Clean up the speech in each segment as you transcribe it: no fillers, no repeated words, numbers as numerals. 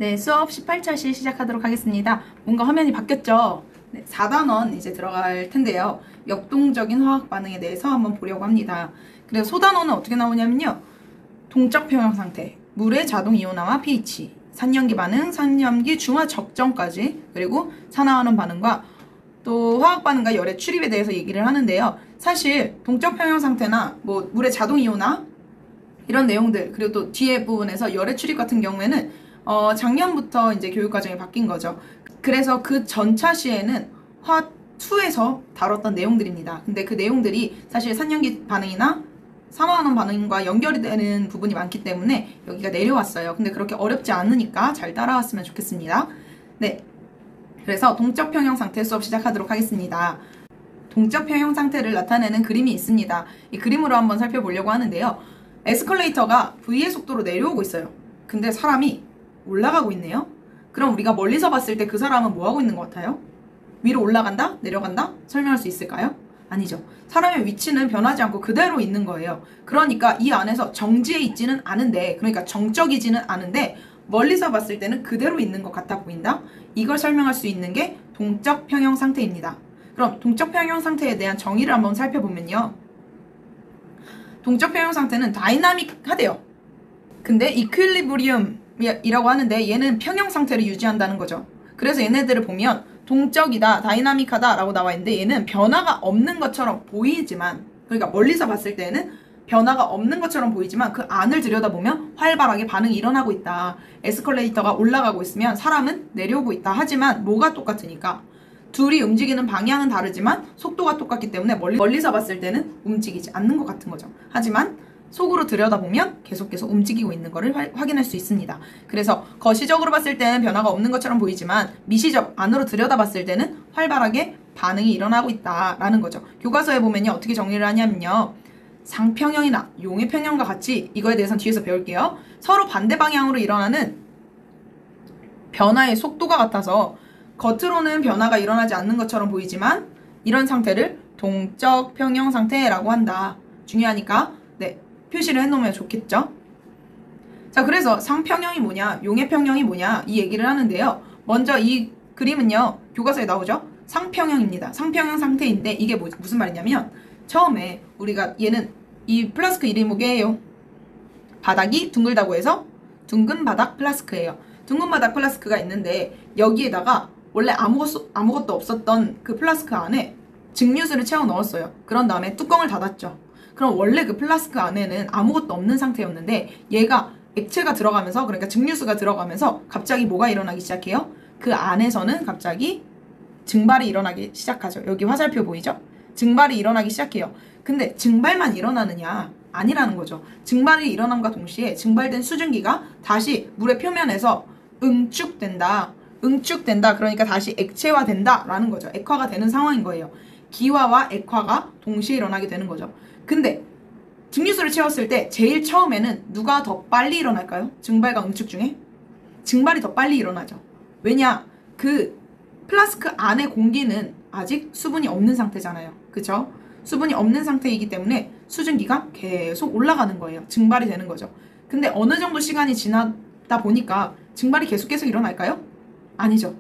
네, 수업 18차시 시작하도록 하겠습니다. 뭔가 화면이 바뀌었죠? 네, 4단원 이제 들어갈 텐데요. 역동적인 화학 반응에 대해서 한번 보려고 합니다. 그래서 소단원은 어떻게 나오냐면요. 동적 평형 상태, 물의 자동 이온화와 pH, 산염기 반응, 산염기 중화 적정까지, 그리고 산화환원 반응과 또 화학 반응과 열의 출입에 대해서 얘기를 하는데요. 사실 동적 평형 상태나 뭐 물의 자동 이온화 이런 내용들, 그리고 또 뒤에 부분에서 열의 출입 같은 경우에는 작년부터 이제 교육과정이 바뀐 거죠. 그래서 그 전차 시에는 화2에서 다뤘던 내용들입니다. 근데 그 내용들이 사실 산염기 반응이나 산화환원 반응과 연결이 되는 부분이 많기 때문에 여기가 내려왔어요. 근데 그렇게 어렵지 않으니까 잘 따라왔으면 좋겠습니다. 네, 그래서 동적 평형 상태 수업 시작하도록 하겠습니다. 동적 평형 상태를 나타내는 그림이 있습니다. 이 그림으로 한번 살펴보려고 하는데요. 에스컬레이터가 V의 속도로 내려오고 있어요. 근데 사람이 올라가고 있네요. 그럼 우리가 멀리서 봤을 때 그 사람은 뭐 하고 있는 것 같아요? 위로 올라간다? 내려간다? 설명할 수 있을까요? 아니죠. 사람의 위치는 변하지 않고 그대로 있는 거예요. 그러니까 이 안에서 정지해 있지는 않은데, 그러니까 정적이지는 않은데 멀리서 봤을 때는 그대로 있는 것 같아 보인다? 이걸 설명할 수 있는 게 동적 평형 상태입니다. 그럼 동적 평형 상태에 대한 정의를 한번 살펴보면요. 동적 평형 상태는 다이나믹하대요. 근데 이퀄리브리움이라고 하는데 얘는 평형 상태를 유지한다는 거죠. 그래서 얘네들을 보면 동적이다, 다이나믹하다 라고 나와 있는데 얘는 변화가 없는 것처럼 보이지만, 그러니까 멀리서 봤을 때는 변화가 없는 것처럼 보이지만 그 안을 들여다보면 활발하게 반응이 일어나고 있다. 에스컬레이터가 올라가고 있으면 사람은 내려오고 있다. 하지만 뭐가 똑같으니까 둘이 움직이는 방향은 다르지만 속도가 똑같기 때문에 멀리서 봤을 때는 움직이지 않는 것 같은 거죠. 하지만 속으로 들여다보면 계속 움직이고 있는 것을 확인할 수 있습니다. 그래서 거시적으로 봤을 때는 변화가 없는 것처럼 보이지만 미시적 안으로 들여다봤을 때는 활발하게 반응이 일어나고 있다라는 거죠. 교과서에 보면요. 어떻게 정리를 하냐면요. 상평형이나 용해평형과 같이, 이거에 대해서는 뒤에서 배울게요. 서로 반대 방향으로 일어나는 변화의 속도가 같아서 겉으로는 변화가 일어나지 않는 것처럼 보이지만 이런 상태를 동적 평형 상태라고 한다. 중요하니까 네, 표시를 해놓으면 좋겠죠. 자, 그래서 상평형이 뭐냐, 용해평형이 뭐냐 이 얘기를 하는데요. 먼저 이 그림은요. 교과서에 나오죠. 상평형입니다. 상평형 상태인데 이게 무슨 말이냐면 처음에 우리가 얘는 이 플라스크 이름이 뭐게요? 바닥이 둥글다고 해서 둥근 바닥 플라스크예요. 둥근 바닥 플라스크가 있는데 여기에다가 원래 아무것도 없었던 그 플라스크 안에 증류수를 채워 넣었어요. 그런 다음에 뚜껑을 닫았죠. 그럼 원래 그 플라스크 안에는 아무것도 없는 상태였는데 얘가 액체가 들어가면서, 그러니까 증류수가 들어가면서 갑자기 뭐가 일어나기 시작해요? 그 안에서는 갑자기 증발이 일어나기 시작하죠. 여기 화살표 보이죠? 증발이 일어나기 시작해요. 근데 증발만 일어나느냐? 아니라는 거죠. 증발이 일어남과 동시에 증발된 수증기가 다시 물의 표면에서 응축된다. 그러니까 다시 액체화된다 라는 거죠. 액화가 되는 상황인 거예요. 기화와 액화가 동시에 일어나게 되는 거죠. 근데 증류수를 채웠을 때 제일 처음에는 누가 더 빨리 일어날까요? 증발과 응축 중에? 증발이 더 빨리 일어나죠. 왜냐? 그 플라스크 안의 공기는 아직 수분이 없는 상태잖아요. 그쵸? 수분이 없는 상태이기 때문에 수증기가 계속 올라가는 거예요. 증발이 되는 거죠. 근데 어느 정도 시간이 지나다 보니까 증발이 계속 일어날까요? 아니죠.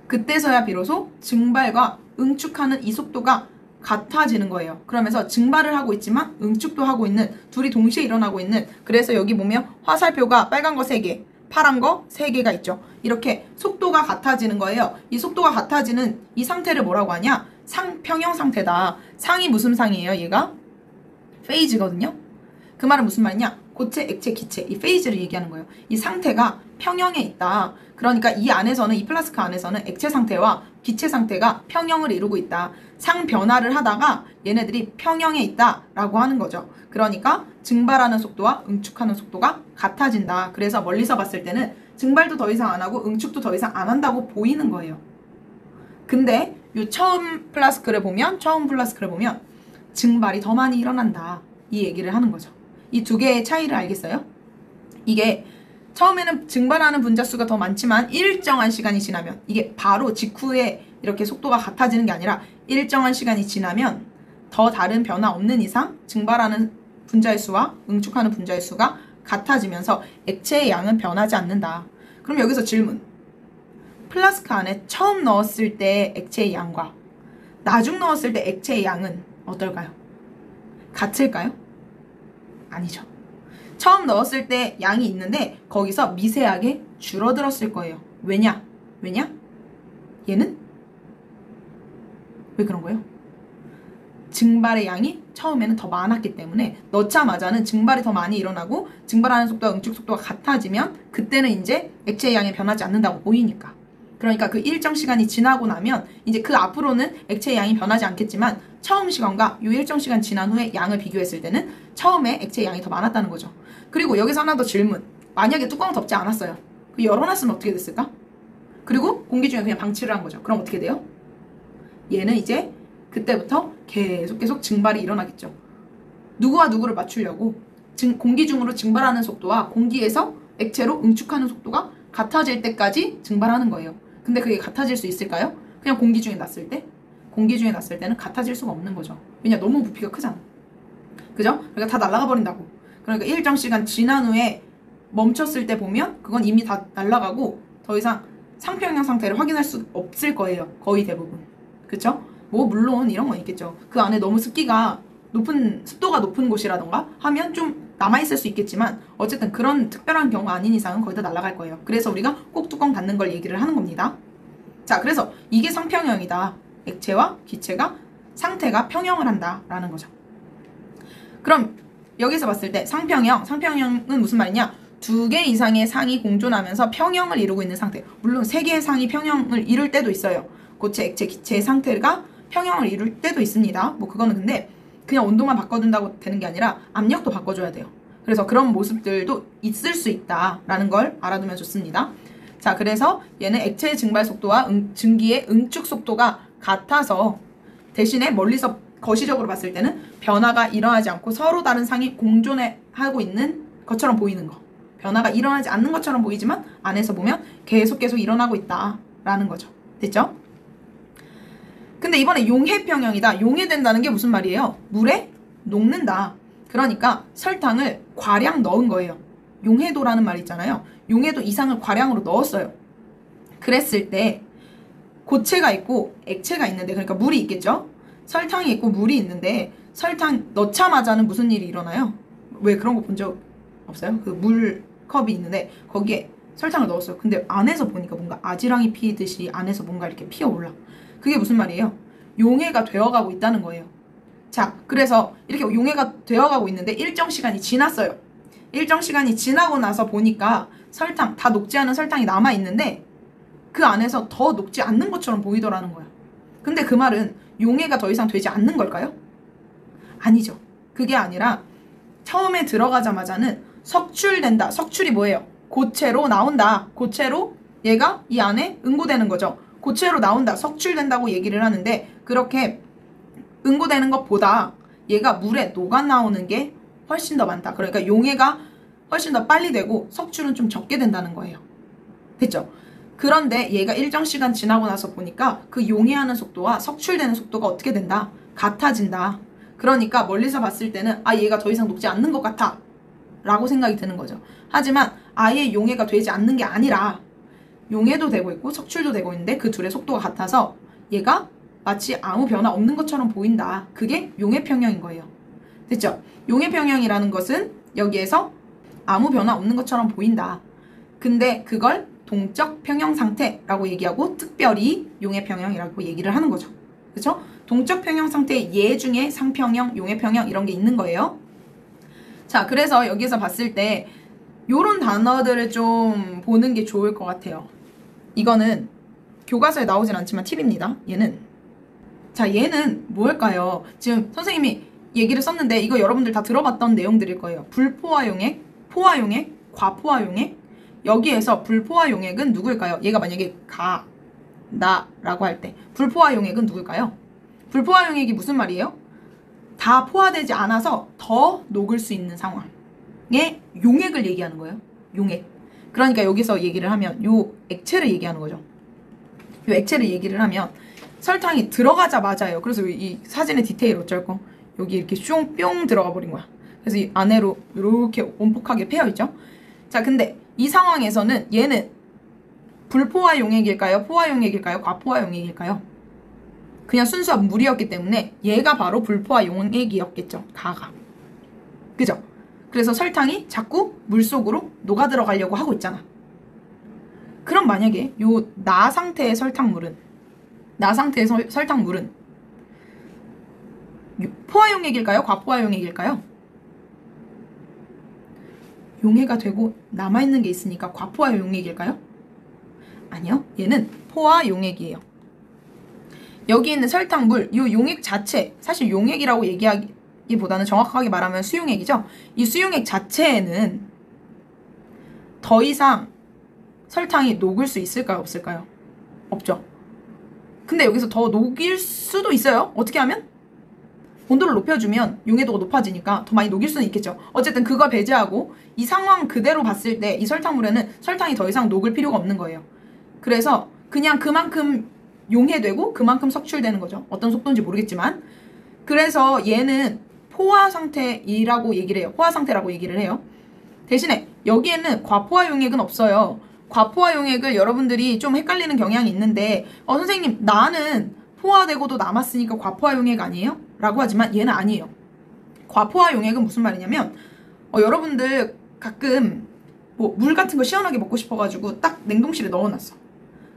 그때서야 비로소 증발과 응축하는 이 속도가 같아지는 거예요. 그러면서 증발을 하고 있지만 응축도 하고 있는, 둘이 동시에 일어나고 있는, 그래서 여기 보면 화살표가 빨간 거 3개, 파란 거 3개가 있죠. 이렇게 속도가 같아지는 거예요. 이 속도가 같아지는 이 상태를 뭐라고 하냐? 상평형 상태다. 상이 무슨 상이에요? 얘가 페이즈거든요. 그 말은 무슨 말이냐? 고체, 액체, 기체, 이 페이즈를 얘기하는 거예요. 이 상태가 평형에 있다. 그러니까 이 안에서는, 이 플라스크 안에서는 액체 상태와 기체 상태가 평형을 이루고 있다. 상변화를 하다가 얘네들이 평형에 있다 라고 하는 거죠. 그러니까 증발하는 속도와 응축하는 속도가 같아진다. 그래서 멀리서 봤을 때는 증발도 더 이상 안 하고 응축도 더 이상 안 한다고 보이는 거예요. 근데 이 처음 플라스크를 보면 증발이 더 많이 일어난다. 이 얘기를 하는 거죠. 이 두 개의 차이를 알겠어요? 이게 처음에는 증발하는 분자수가 더 많지만 일정한 시간이 지나면, 이게 바로 직후에 이렇게 속도가 같아지는 게 아니라 일정한 시간이 지나면 더 다른 변화 없는 이상 증발하는 분자의 수와 응축하는 분자의 수가 같아지면서 액체의 양은 변하지 않는다. 그럼 여기서 질문. 플라스크 안에 처음 넣었을 때 액체의 양과 나중 넣었을 때 액체의 양은 어떨까요? 같을까요? 아니죠. 처음 넣었을 때 양이 있는데 거기서 미세하게 줄어들었을 거예요. 왜냐? 얘는? 왜 그런 거예요? 증발의 양이 처음에는 더 많았기 때문에 넣자마자는 증발이 더 많이 일어나고 증발하는 속도와 응축 속도가 같아지면 그때는 이제 액체의 양이 변하지 않는다고 보이니까. 그러니까 그 일정 시간이 지나고 나면 이제 그 앞으로는 액체의 양이 변하지 않겠지만 처음 시간과 이 일정 시간 지난 후에 양을 비교했을 때는 처음에 액체의 양이 더 많았다는 거죠. 그리고 여기서 하나 더 질문. 만약에 뚜껑을 덮지 않았어요. 그 열어놨으면 어떻게 됐을까? 그리고 공기 중에 그냥 방치를 한 거죠. 그럼 어떻게 돼요? 얘는 이제 그때부터 계속 증발이 일어나겠죠. 누구와 누구를 맞추려고 공기 중으로 증발하는 속도와 공기에서 액체로 응축하는 속도가 같아질 때까지 증발하는 거예요. 근데 그게 같아질 수 있을까요? 그냥 공기 중에 놨을 때? 공기 중에 놨을 때는 같아질 수가 없는 거죠. 왜냐? 너무 부피가 크잖아. 그죠? 그러니까 다 날아가 버린다고. 그러니까 일정 시간 지난 후에 멈췄을 때 보면 그건 이미 다 날아가고 더 이상 상평형 상태를 확인할 수 없을 거예요. 거의 대부분. 그쵸? 뭐 물론 이런 건 있겠죠. 그 안에 너무 습도가 높은 곳이라던가 하면 좀 남아있을 수 있겠지만 어쨌든 그런 특별한 경우 아닌 이상은 거의 다 날아갈 거예요. 그래서 우리가 꼭 뚜껑 닫는 걸 얘기를 하는 겁니다. 자, 그래서 이게 상평형이다. 액체와 기체가 상태가 평형을 한다라는 거죠. 그럼 여기서 봤을 때 상평형은 무슨 말이냐? 2개 이상의 상이 공존하면서 평형을 이루고 있는 상태. 물론 3개의 상이 평형을 이룰 때도 있어요. 고체, 액체, 기체의 상태가 평형을 이룰 때도 있습니다. 뭐 그거는 근데 그냥 온도만 바꿔준다고 되는 게 아니라 압력도 바꿔줘야 돼요. 그래서 그런 모습들도 있을 수 있다라는 걸 알아두면 좋습니다. 자, 그래서 얘는 액체의 증발 속도와 증기의 응축 속도가 같아서 대신에 멀리서 거시적으로 봤을 때는 변화가 일어나지 않고 서로 다른 상이 공존하고 있는 것처럼 보이는 거. 변화가 일어나지 않는 것처럼 보이지만 안에서 보면 계속 일어나고 있다라는 거죠. 됐죠? 근데 이번에 용해평형이다. 용해된다는 게 무슨 말이에요? 물에 녹는다. 그러니까 설탕을 과량 넣은 거예요. 용해도라는 말이 있잖아요. 용해도 이상을 과량으로 넣었어요. 그랬을 때 고체가 있고 액체가 있는데, 그러니까 물이 있겠죠? 설탕이 있고 물이 있는데 설탕 넣자마자는 무슨 일이 일어나요? 왜 그런 거 본 적 없어요? 그 물컵이 있는데 거기에 설탕을 넣었어요. 근데 안에서 보니까 뭔가 아지랑이 피듯이 안에서 뭔가 이렇게 피어올라. 그게 무슨 말이에요? 용해가 되어가고 있다는 거예요. 자, 그래서 이렇게 용해가 되어가고 있는데 일정 시간이 지났어요. 일정 시간이 지나고 나서 보니까 설탕, 다 녹지 않은 설탕이 남아있는데 그 안에서 더 녹지 않는 것처럼 보이더라는 거야. 근데 그 말은 용해가 더 이상 되지 않는 걸까요? 아니죠. 그게 아니라 처음에 들어가자마자는 석출된다. 석출이 뭐예요? 고체로 나온다. 고체로 얘가 이 안에 응고되는 거죠. 고체로 나온다. 석출된다고 얘기를 하는데 그렇게 응고되는 것보다 얘가 물에 녹아 나오는 게 훨씬 더 많다. 그러니까 용해가 훨씬 더 빨리 되고 석출은 좀 적게 된다는 거예요. 됐죠? 그런데 얘가 일정 시간 지나고 나서 보니까 그 용해하는 속도와 석출되는 속도가 어떻게 된다? 같아진다. 그러니까 멀리서 봤을 때는 아, 얘가 더 이상 녹지 않는 것 같아 라고 생각이 드는 거죠. 하지만 아예 용해가 되지 않는 게 아니라 용해도 되고 있고 석출도 되고 있는데 그 둘의 속도가 같아서 얘가 마치 아무 변화 없는 것처럼 보인다. 그게 용해평형인 거예요. 됐죠? 용해평형이라는 것은 여기에서 아무 변화 없는 것처럼 보인다. 근데 그걸 동적 평형 상태라고 얘기하고 특별히 용해평형이라고 얘기를 하는 거죠. 그렇죠? 동적 평형 상태의 예 중에 상평형, 용해평형 이런 게 있는 거예요. 자, 그래서 여기서 봤을 때 요런 단어들을 좀 보는 게 좋을 것 같아요. 이거는 교과서에 나오진 않지만 팁입니다. 얘는 뭘까요? 지금 선생님이 얘기를 썼는데 이거 여러분들 다 들어봤던 내용들일 거예요. 불포화용액, 포화용액, 과포화용액. 여기에서 불포화용액은 누굴까요? 얘가 만약에 나라고 할 때 불포화용액은 누굴까요? 불포화용액이 무슨 말이에요? 다 포화되지 않아서 더 녹을 수 있는 상황의 용액을 얘기하는 거예요. 용액. 그러니까 여기서 얘기를 하면 요 액체를 얘기하는 거죠. 요 액체를 얘기를 하면 설탕이 들어가자마자예요. 그래서 이 사진의 디테일 어쩔 거 여기 이렇게 뿅 들어가 버린 거야. 그래서 이 안으로 이렇게 원폭하게 패여 있죠. 자, 근데 이 상황에서는 얘는 불포화 용액일까요? 포화 용액일까요? 과포화 용액일까요? 그냥 순수한 물이었기 때문에 얘가 바로 불포화 용액이었겠죠. 가가. 그죠? 그래서 설탕이 자꾸 물속으로 녹아 들어가려고 하고 있잖아. 그럼 만약에 요 나 상태의 설탕물은 포화 용액일까요? 과포화 용액일까요? 용해가 되고 남아있는 게 있으니까 과포화 용액일까요? 아니요. 얘는 포화 용액이에요. 여기 있는 설탕물, 이 용액 자체, 사실 용액이라고 얘기하기보다는 정확하게 말하면 수용액이죠. 이 수용액 자체에는 더 이상 설탕이 녹을 수 있을까요? 없을까요? 없죠. 근데 여기서 더 녹일 수도 있어요. 어떻게 하면? 온도를 높여주면 용해도가 높아지니까 더 많이 녹일 수는 있겠죠. 어쨌든 그걸 배제하고 이 상황 그대로 봤을 때 이 설탕물에는 설탕이 더 이상 녹을 필요가 없는 거예요. 그래서 그냥 그만큼 용해되고 그만큼 석출되는 거죠. 어떤 속도인지 모르겠지만. 그래서 얘는 포화 상태라고 얘기를 해요. 대신에 여기에는 과포화 용액은 없어요. 과포화 용액을 여러분들이 좀 헷갈리는 경향이 있는데 선생님 나는 포화되고도 남았으니까 과포화 용액 아니에요? 라고 하지만 얘는 아니에요. 과포화 용액은 무슨 말이냐면 여러분들 가끔 뭐 물 같은 거 시원하게 먹고 싶어가지고 딱 냉동실에 넣어놨어.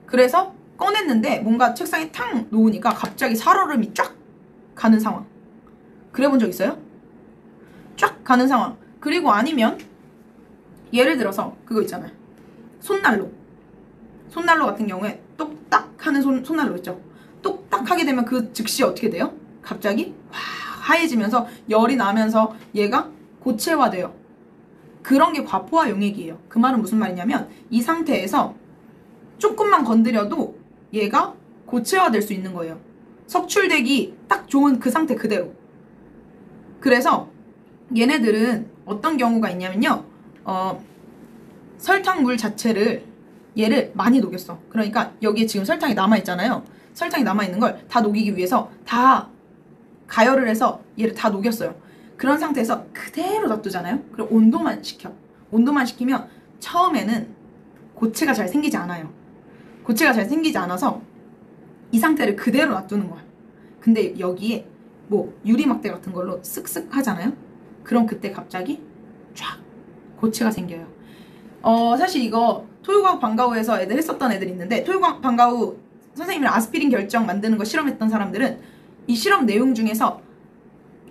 그래서 꺼냈는데 뭔가 책상에 탕 놓으니까 갑자기 살얼음이 쫙 가는 상황. 그래 본 적 있어요? 쫙 가는 상황. 그리고 아니면 예를 들어서 그거 있잖아요. 손난로 같은 경우에 똑딱 하는 손난로 있죠. 똑딱 하게 되면 그 즉시 어떻게 돼요? 갑자기 하얘지면서 열이 나면서 얘가 고체화돼요. 그런 게 과포화 용액이에요. 그 말은 무슨 말이냐면 이 상태에서 조금만 건드려도 얘가 고체화될 수 있는 거예요. 석출되기 딱 좋은 그 상태 그대로. 그래서 얘네들은 어떤 경우가 있냐면요. 설탕물 자체를 얘를 많이 녹였어. 그러니까 여기에 지금 설탕이 남아있잖아요. 설탕이 남아있는 걸 다 녹이기 위해서 다 가열을 해서 얘를 다 녹였어요. 그런 상태에서 그대로 놔두잖아요. 그럼 온도만 시켜. 온도만 시키면 처음에는 고체가 잘 생기지 않아요. 고체가 잘 생기지 않아서 이 상태를 그대로 놔두는 거야. 근데 여기에 뭐 유리막대 같은 걸로 쓱쓱 하잖아요. 그럼 그때 갑자기 쫙 고체가 생겨요. 사실 이거 토요과학 방과후에서 애들 했었던 애들이 있는데 토요과학 방과후 선생님이랑 아스피린 결정 만드는 거 실험했던 사람들은 이 실험 내용 중에서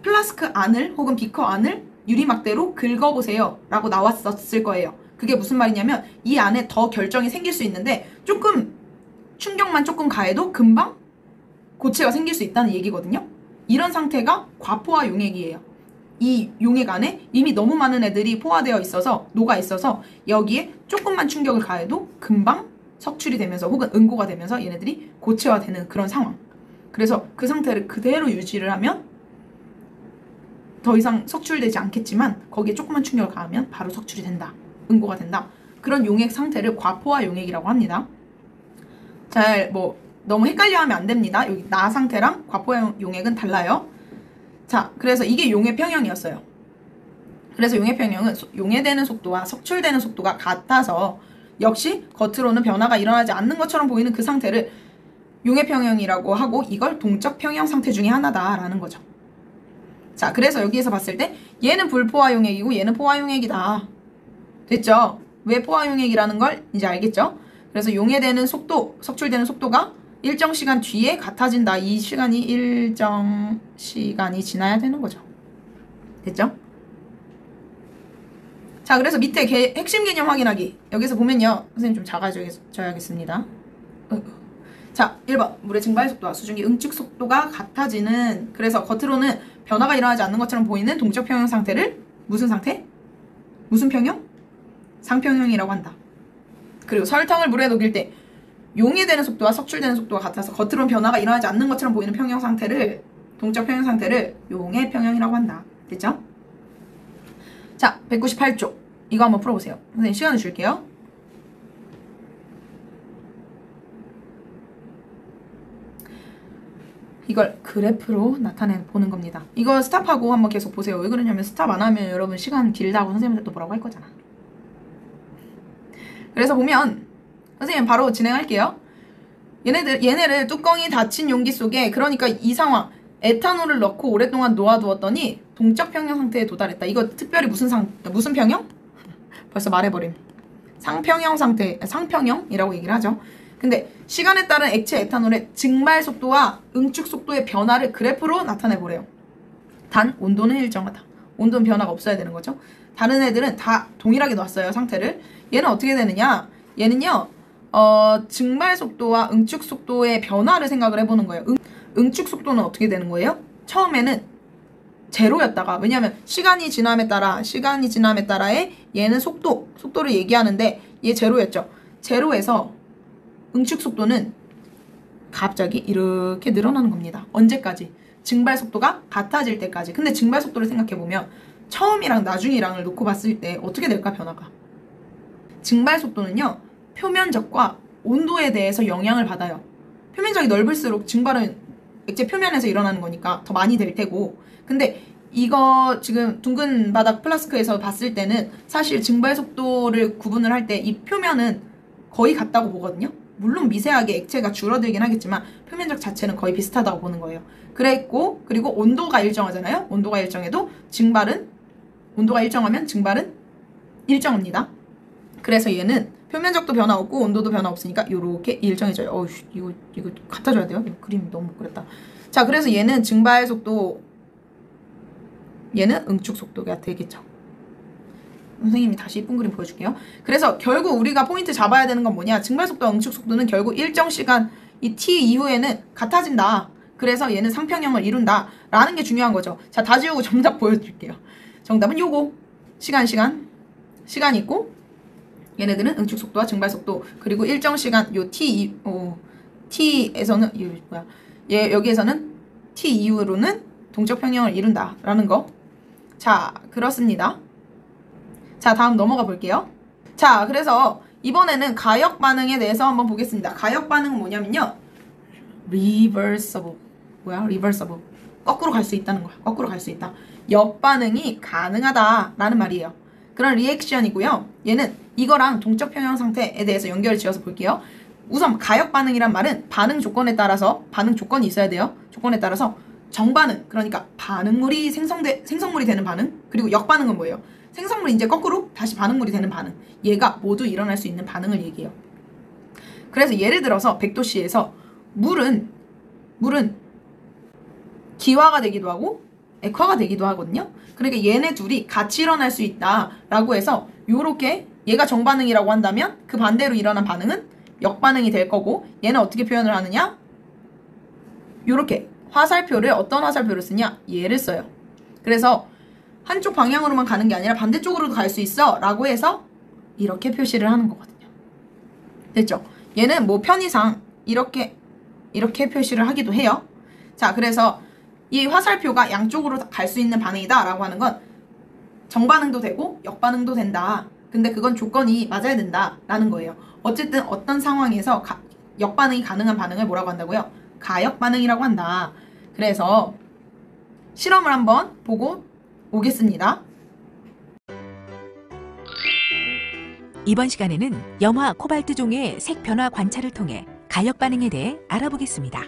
플라스크 안을 혹은 비커 안을 유리막대로 긁어보세요 라고 나왔었을 거예요. 그게 무슨 말이냐면 이 안에 더 결정이 생길 수 있는데 조금 충격만 조금 가해도 금방 고체가 생길 수 있다는 얘기거든요. 이런 상태가 과포화 용액이에요. 이 용액 안에 이미 너무 많은 애들이 포화되어 있어서 녹아 있어서 여기에 조금만 충격을 가해도 금방 석출이 되면서 혹은 응고가 되면서 얘네들이 고체화되는 그런 상황. 그래서 그 상태를 그대로 유지를 하면 더 이상 석출되지 않겠지만 거기에 조금만 충격을 가하면 바로 석출이 된다. 응고가 된다. 그런 용액 상태를 과포화 용액이라고 합니다. 잘 너무 헷갈려하면 안 됩니다. 여기 나 상태랑 과포화 용액은 달라요. 자, 그래서 이게 용해 평형이었어요. 그래서 용해 평형은 용해되는 속도와 석출되는 속도가 같아서 역시 겉으로는 변화가 일어나지 않는 것처럼 보이는 그 상태를 용해 평형이라고 하고 이걸 동적 평형 상태 중에 하나다라는 거죠. 자, 그래서 여기에서 봤을 때 얘는 불포화 용액이고 얘는 포화 용액이다. 됐죠? 왜 포화 용액이라는 걸 이제 알겠죠? 그래서 용해되는 속도, 석출되는 속도가 일정 시간 뒤에 같아진다. 이 시간이 일정 시간이 지나야 되는 거죠. 됐죠? 자, 그래서 밑에 핵심 개념 확인하기. 여기서 보면요. 선생님 좀 작아져야겠습니다. 자, 1번. 물의 증발 속도와 수증기 응축 속도가 같아지는, 그래서 겉으로는 변화가 일어나지 않는 것처럼 보이는 동적 평형 상태를 무슨 상태? 무슨 평형? 상평형이라고 한다. 그리고 설탕을 물에 녹일 때 용해되는 속도와 석출되는 속도가 같아서 겉으로는 변화가 일어나지 않는 것처럼 보이는 평형 상태를, 동적 평형 상태를 용해 평형이라고 한다. 됐죠? 자, 198쪽. 이거 한번 풀어보세요. 선생님 시간을 줄게요. 이걸 그래프로 나타내보는 겁니다. 이거 스탑하고 한번 계속 보세요. 왜 그러냐면 스탑 안 하면 여러분 시간 길다고 선생님한테 또 뭐라고 할 거잖아. 그래서 보면 선생님 바로 진행할게요. 얘네를 뚜껑이 닫힌 용기 속에, 그러니까 이 상황, 에탄올을 넣고 오랫동안 놓아두었더니 동적 평형 상태에 도달했다. 이거 특별히 무슨 평형? 벌써 말해버림. 상평형 상태, 상평형이라고 얘기를 하죠. 근데 시간에 따른 액체 에탄올의 증발 속도와 응축 속도의 변화를 그래프로 나타내보래요. 단 온도는 일정하다. 온도는 변화가 없어야 되는 거죠. 다른 애들은 다 동일하게 놨어요, 상태를. 얘는 어떻게 되느냐? 얘는요, 증발 속도와 응축 속도의 변화를 생각을 해보는 거예요. 응축 속도는 어떻게 되는 거예요? 처음에는 제로였다가, 왜냐하면 시간이 지남에 따라에 얘는 속도를 얘기하는데 얘 제로였죠. 제로에서 응축 속도는 갑자기 이렇게 늘어나는 겁니다. 언제까지? 증발 속도가 같아질 때까지. 근데 증발 속도를 생각해보면 처음이랑 나중이랑을 놓고 봤을 때 어떻게 될까, 변화가? 증발 속도는요, 표면적과 온도에 대해서 영향을 받아요. 표면적이 넓을수록 증발은 액체 표면에서 일어나는 거니까 더 많이 될 테고, 근데 이거 지금 둥근 바닥 플라스크에서 봤을 때는 사실 증발 속도를 구분을 할 때 이 표면은 거의 같다고 보거든요. 물론 미세하게 액체가 줄어들긴 하겠지만 표면적 자체는 거의 비슷하다고 보는 거예요. 그리고 온도가 일정하잖아요. 온도가 일정해도 온도가 일정하면 증발은 일정합니다. 그래서 얘는 표면적도 변화 없고 온도도 변화 없으니까 이렇게 일정해져요. 어휴, 이거 갖다 줘야 돼요. 그림 너무 그랬다. 자, 그래서 얘는 증발 속도, 얘는 응축 속도가 되겠죠. 선생님이 다시 이쁜 그림 보여줄게요. 그래서 결국 우리가 포인트 잡아야 되는 건 뭐냐? 증발 속도와 응축 속도는 결국 일정 시간, 이 t 이후에는 같아진다. 그래서 얘는 상평형을 이룬다. 라는 게 중요한 거죠. 자, 다 지우고 정답 보여드릴게요. 정답은 요거. 시간이 있고, 얘네들은 응축 속도와 증발 속도, 그리고 일정 시간, 요 t에서는, 여기에서는 t 이후로는 동적 평형을 이룬다. 라는 거. 자, 그렇습니다. 자, 다음 넘어가 볼게요. 자, 그래서 이번에는 가역 반응에 대해서 한번 보겠습니다. 가역 반응은 뭐냐면요, reversible. 거꾸로 갈 수 있다는 거야. 거꾸로 갈 수 있다. 역반응이 가능하다라는 말이에요. 그런 리액션이고요. 얘는 이거랑 동적 평형 상태에 대해서 연결을 지어서 볼게요. 우선 가역 반응이란 말은 반응 조건에 따라서, 반응 조건이 있어야 돼요. 조건에 따라서 정반응, 그러니까 반응물이 생성물이 되는 반응, 그리고 역반응은 뭐예요? 생성물이 이제 거꾸로 다시 반응물이 되는 반응. 얘가 모두 일어날 수 있는 반응을 얘기해요. 그래서 예를 들어서 100도씨에서 물은 기화가 되기도 하고 액화가 되기도 하거든요. 그러니까 얘네 둘이 같이 일어날 수 있다라고 해서 요렇게, 얘가 정반응이라고 한다면 그 반대로 일어난 반응은 역반응이 될 거고, 얘는 어떻게 표현을 하느냐? 요렇게 어떤 화살표를 쓰냐? 얘를 써요. 그래서 한쪽 방향으로만 가는 게 아니라 반대쪽으로도 갈 수 있어 라고 해서 이렇게 표시를 하는 거거든요. 됐죠? 얘는 뭐 편의상 이렇게 표시를 하기도 해요. 자, 그래서 이 화살표가 양쪽으로 갈 수 있는 반응이다 라고 하는 건 정반응도 되고 역반응도 된다. 근데 그건 조건이 맞아야 된다 라는 거예요. 어쨌든 어떤 상황에서 역반응이 가능한 반응을 뭐라고 한다고요? 가역반응이라고 한다. 그래서 실험을 한번 보고 오겠습니다. 이번 시간에는 염화 코발트 종의 색 변화 관찰을 통해 가역 반응에 대해 알아보겠습니다.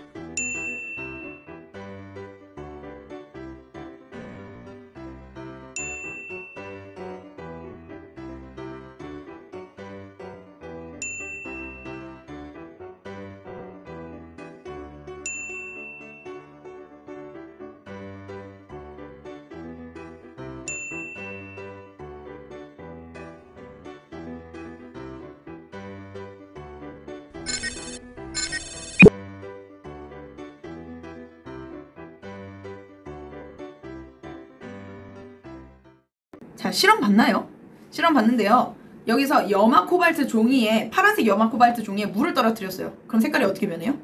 자, 실험 봤나요? 실험 봤는데요. 여기서 염화 코발트 종이에, 파란색 염화 코발트 종이에 물을 떨어뜨렸어요. 그럼 색깔이 어떻게 변해요?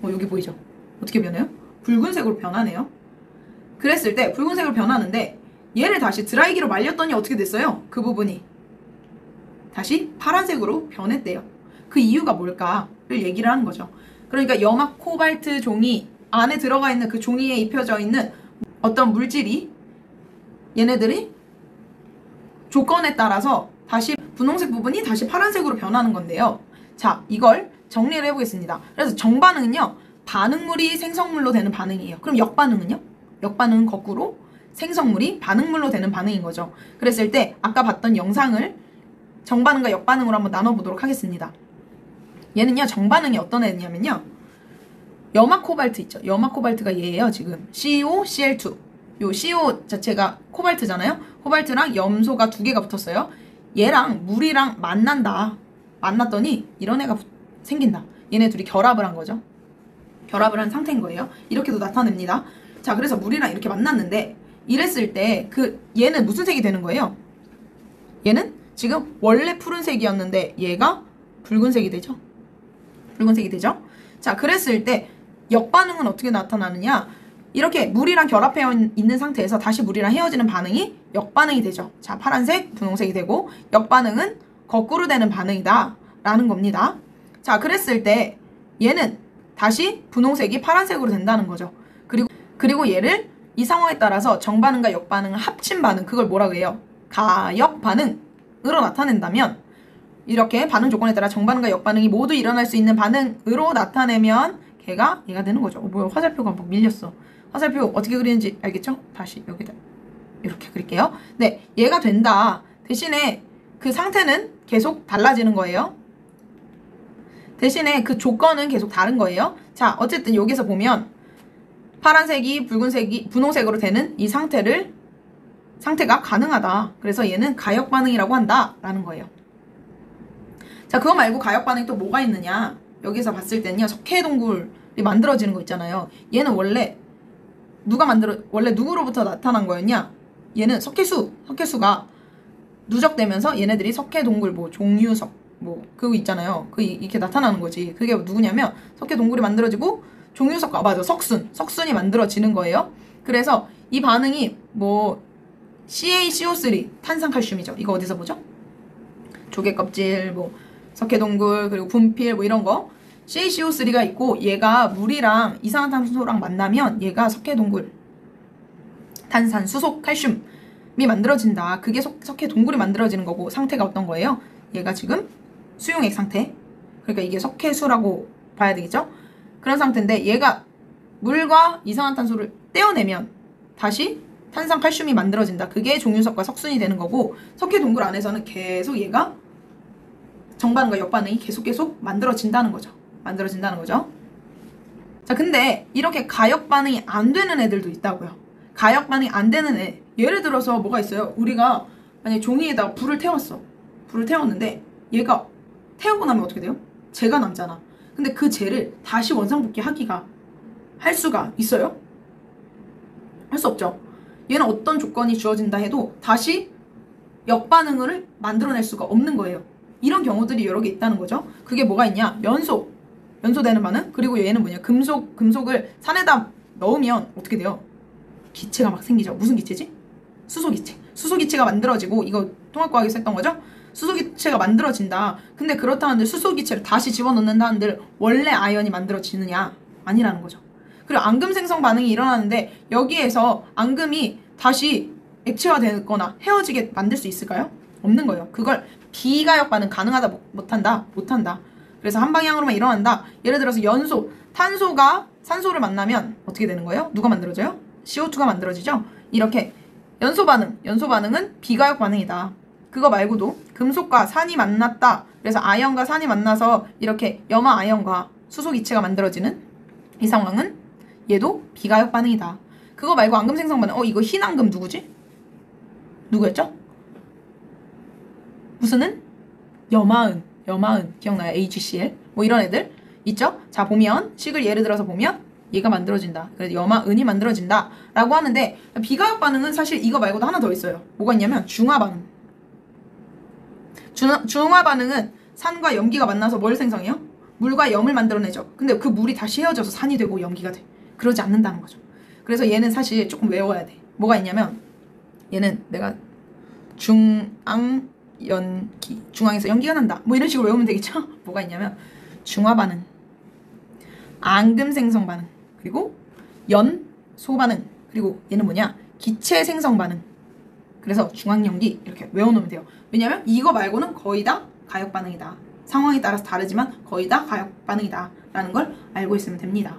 여기 보이죠? 어떻게 변해요? 붉은색으로 변하네요. 그랬을 때 붉은색으로 변하는데 얘를 다시 드라이기로 말렸더니 어떻게 됐어요? 그 부분이 다시 파란색으로 변했대요. 그 이유가 뭘까를 얘기를 하는 거죠. 그러니까 염화 코발트 종이 안에 들어가 있는 그 종이에 입혀져 있는 어떤 물질이, 얘네들이 조건에 따라서 다시 분홍색 부분이 다시 파란색으로 변하는 건데요. 자, 이걸 정리를 해보겠습니다. 그래서 정반응은요, 반응물이 생성물로 되는 반응이에요. 그럼 역반응은요? 역반응은 거꾸로 생성물이 반응물로 되는 반응인 거죠. 그랬을 때 아까 봤던 영상을 정반응과 역반응으로 한번 나눠보도록 하겠습니다. 얘는요, 정반응이 어떤 애냐면요, 염화 코발트 있죠. 염화 코발트가 얘예요. 지금 COCl2. 요 CO 자체가 코발트잖아요. 코발트랑 염소가 두 개가 붙었어요. 얘랑 물이랑 만난다. 만났더니 이런 애가 생긴다. 얘네 둘이 결합을 한 거죠. 결합을 한 상태인 거예요. 이렇게도 나타냅니다. 자, 그래서 물이랑 이렇게 만났는데 이랬을 때 얘는 무슨 색이 되는 거예요? 얘는 지금 원래 푸른색이었는데 얘가 붉은색이 되죠. 붉은색이 되죠. 자, 그랬을 때 역반응은 어떻게 나타나느냐? 이렇게 물이랑 결합해 있는 상태에서 다시 물이랑 헤어지는 반응이 역반응이 되죠. 자, 파란색, 분홍색이 되고 역반응은 거꾸로 되는 반응이다 라는 겁니다. 자, 그랬을 때 얘는 다시 분홍색이 파란색으로 된다는 거죠. 그리고 얘를 이 상황에 따라서 정반응과 역반응을 합친 반응, 그걸 뭐라고 해요? 가역반응으로 나타낸다면, 이렇게 반응 조건에 따라 정반응과 역반응이 모두 일어날 수 있는 반응으로 나타내면 얘가 되는 거죠. 뭐야, 화살표가 막 밀렸어. 화살표 어떻게 그리는지 알겠죠? 다시 여기다 이렇게 그릴게요. 네, 얘가 된다. 대신에 그 상태는 계속 달라지는 거예요. 대신에 그 조건은 계속 다른 거예요. 자, 어쨌든 여기서 보면 파란색이 붉은색이 분홍색으로 되는 이 상태가 가능하다. 그래서 얘는 가역 반응이라고 한다라는 거예요. 자, 그거 말고 가역 반응이 또 뭐가 있느냐? 여기서 봤을 때는요, 석회 동굴이 만들어지는 거 있잖아요. 얘는 원래 누구로부터 나타난 거였냐? 얘는 석회수가 누적되면서 얘네들이 석회 동굴, 종유석, 그거 있잖아요. 이렇게 나타나는 거지. 그게 누구냐면 석회 동굴이 만들어지고 종유석과, 맞아, 석순이 만들어지는 거예요. 그래서 이 반응이 CaCO3, 탄산칼슘이죠. 이거 어디서 보죠? 조개 껍질, 석회 동굴, 그리고 분필, 이런 거. CaCO3가 있고, 얘가 물이랑 이산화탄소랑 만나면 얘가 석회 동굴, 탄산, 수소, 칼슘이 만들어진다. 그게 석회 동굴이 만들어지는 거고, 상태가 어떤 거예요? 얘가 지금 수용액 상태. 그러니까 이게 석회수라고 봐야 되겠죠? 그런 상태인데, 얘가 물과 이산화탄소를 떼어내면 다시 탄산, 칼슘이 만들어진다. 그게 종유석과 석순이 되는 거고, 석회 동굴 안에서는 계속 얘가 정반응과 역반응이 계속 만들어진다는 거죠. 자, 근데 이렇게 가역 반응이 안 되는 애들도 있다고요. 가역 반응이 안 되는 애. 예를 들어서 뭐가 있어요? 우리가 만약에 종이에다가 불을 태웠는데 얘가 태우고 나면 어떻게 돼요? 재가 남잖아. 근데 그 재를 다시 원상복귀 할 수가 있어요? 할 수 없죠. 얘는 어떤 조건이 주어진다 해도 다시 역반응을 만들어낼 수가 없는 거예요. 이런 경우들이 여러 개 있다는 거죠. 그게 뭐가 있냐? 연소되는 반응. 그리고 얘는 뭐냐? 금속을 산에다 넣으면 어떻게 돼요? 기체가 막 생기죠. 무슨 기체지? 수소기체. 수소기체가 만들어지고, 이거 통합과학에서 했던 거죠? 수소기체가 만들어진다. 근데 그렇다는데 수소기체를 다시 집어넣는다 한들 원래 아연이 만들어지느냐? 아니라는 거죠. 그리고 앙금 생성 반응이 일어나는데 여기에서 앙금이 다시 액체화 되거나 헤어지게 만들 수 있을까요? 없는 거예요. 그걸 비가역 반응 가능하다 못한다. 그래서 한 방향으로만 일어난다. 예를 들어서 탄소가 산소를 만나면 어떻게 되는 거예요? 누가 만들어져요? CO2가 만들어지죠? 이렇게 연소 반응은 비가역 반응이다. 그거 말고도 금속과 산이 만났다. 그래서 아연과 산이 만나서 이렇게 염화 아연과 수소 기체가 만들어지는 이 상황은 얘도 비가역 반응이다. 그거 말고 앙금 생성 반응. 이거 흰 앙금 누구지? 누구였죠? 무슨은? 염화은 기억나요? HCl 이런 애들 있죠? 자, 보면 식을 예를 들어서 보면 얘가 만들어진다. 그래서 염화은이 만들어진다 라고 하는데, 비가역 반응은 사실 이거 말고도 하나 더 있어요. 뭐가 있냐면 중화 반응. 중화 반응은 산과 염기가 만나서 뭘 생성해요? 물과 염을 만들어내죠. 근데 그 물이 다시 헤어져서 산이 되고 염기가 돼. 그러지 않는다는 거죠. 그래서 얘는 사실 조금 외워야 돼. 뭐가 있냐면 얘는 내가 중앙에서 연기가 난다. 이런 식으로 외우면 되겠죠? 뭐가 있냐면 중화 반응, 앙금 생성 반응, 그리고 연소 반응, 그리고 얘는 뭐냐? 기체 생성 반응. 그래서 중앙연기 이렇게 외워놓으면 돼요. 왜냐면 이거 말고는 거의 다 가역 반응이다 상황에 따라서 다르지만 거의 다 가역 반응이다 라는 걸 알고 있으면 됩니다.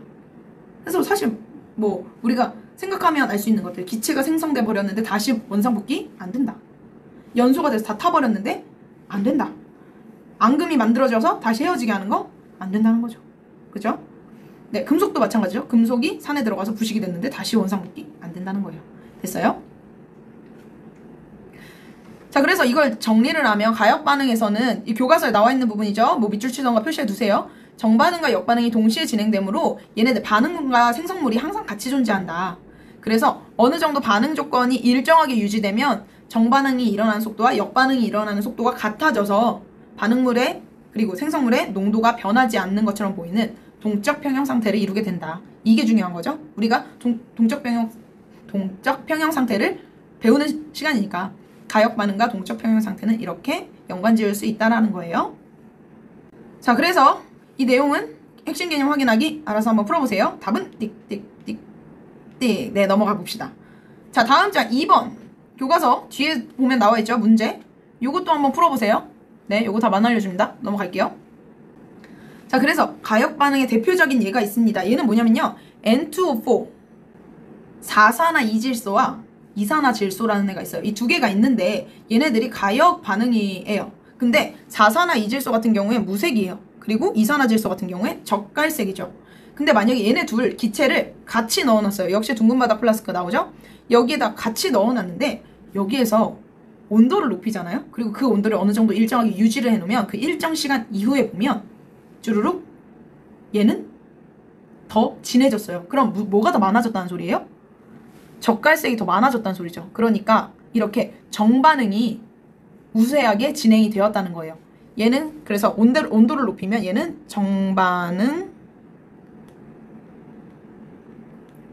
그래서 사실 뭐 우리가 생각하면 알 수 있는 것들, 기체가 생성돼 버렸는데 다시 원상복귀 안 된다. 연소가 돼서 다 타버렸는데 안 된다. 앙금이 만들어져서 다시 헤어지게 하는 거 안 된다는 거죠. 그죠? 네, 금속도 마찬가지죠. 금속이 산에 들어가서 부식이 됐는데 다시 원상복귀 안 된다는 거예요. 됐어요? 자, 그래서 이걸 정리를 하면 가역 반응에서는 이 교과서에 나와 있는 부분이죠. 뭐 밑줄 치던가 표시해 두세요. 정반응과 역반응이 동시에 진행되므로 얘네들 반응과 생성물이 항상 같이 존재한다. 그래서 어느 정도 반응 조건이 일정하게 유지되면 정반응이 일어나는 속도와 역반응이 일어나는 속도가 같아져서 반응물의 그리고 생성물의 농도가 변하지 않는 것처럼 보이는 동적 평형 상태를 이루게 된다. 이게 중요한 거죠. 우리가 동적 평형 상태를 배우는 시간이니까 가역 반응과 동적 평형 상태는 이렇게 연관 지을 수 있다라는 거예요. 자, 그래서 이 내용은 핵심 개념 확인하기 알아서 한번 풀어보세요. 답은 띡띡띡띡. 네, 넘어가 봅시다. 자, 다음 장 2번 교과서 뒤에 보면 나와 있죠. 문제. 요것도 한번 풀어보세요. 네, 요거 다 알려줍니다. 넘어갈게요. 자, 그래서 가역 반응의 대표적인 예가 있습니다. 얘는 뭐냐면요. N2O4 사산화 이질소와 이산화질소라는 애가 있어요. 이 두 개가 있는데 얘네들이 가역 반응이에요. 근데 사산화 이질소 같은 경우에 무색이에요. 그리고 이산화질소 같은 경우에 적갈색이죠. 근데 만약에 얘네 둘 기체를 같이 넣어놨어요. 역시 둥근 바닥 플라스크 나오죠? 여기에다 같이 넣어놨는데 여기에서 온도를 높이잖아요. 그리고 그 온도를 어느 정도 일정하게 유지를 해놓으면 그 일정 시간 이후에 보면 쭈루룩 얘는 더 진해졌어요. 그럼 뭐가 더 많아졌다는 소리예요? 적갈색이 더 많아졌다는 소리죠. 그러니까 이렇게 정반응이 우세하게 진행이 되었다는 거예요. 얘는 그래서 온도를 높이면 얘는 정반응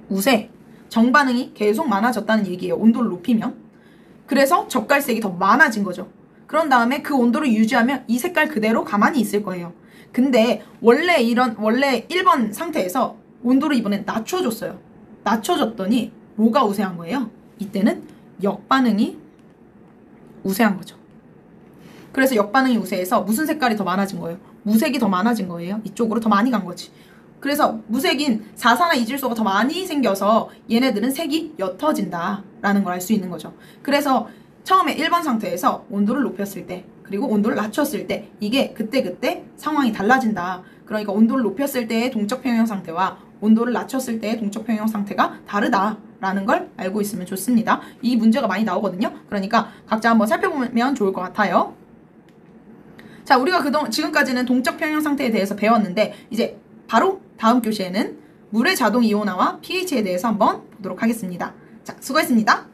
우세 정반응이 계속 많아졌다는 얘기예요. 온도를 높이면. 그래서 적갈색이 더 많아진 거죠. 그런 다음에 그 온도를 유지하면 이 색깔 그대로 가만히 있을 거예요. 근데 원래 1번 상태에서 온도를 이번에 낮춰줬어요. 낮춰줬더니 뭐가 우세한 거예요? 이때는 역반응이 우세한 거죠. 그래서 역반응이 우세해서 무슨 색깔이 더 많아진 거예요? 무색이 더 많아진 거예요. 이쪽으로 더 많이 간 거지. 그래서 무색인 사산화 이질소가 더 많이 생겨서 얘네들은 색이 옅어진다라는 걸 알 수 있는 거죠. 그래서 처음에 1번 상태에서 온도를 높였을 때 그리고 온도를 낮췄을 때 이게 그때 상황이 달라진다. 그러니까 온도를 높였을 때의 동적 평형 상태와 온도를 낮췄을 때의 동적 평형 상태가 다르다라는 걸 알고 있으면 좋습니다. 이 문제가 많이 나오거든요. 그러니까 각자 한번 살펴보면 좋을 것 같아요. 자, 우리가 지금까지는 동적 평형 상태에 대해서 배웠는데 이제 바로 다음 교시에는 물의 자동 이온화와 pH에 대해서 한번 보도록 하겠습니다. 자, 수고했습니다.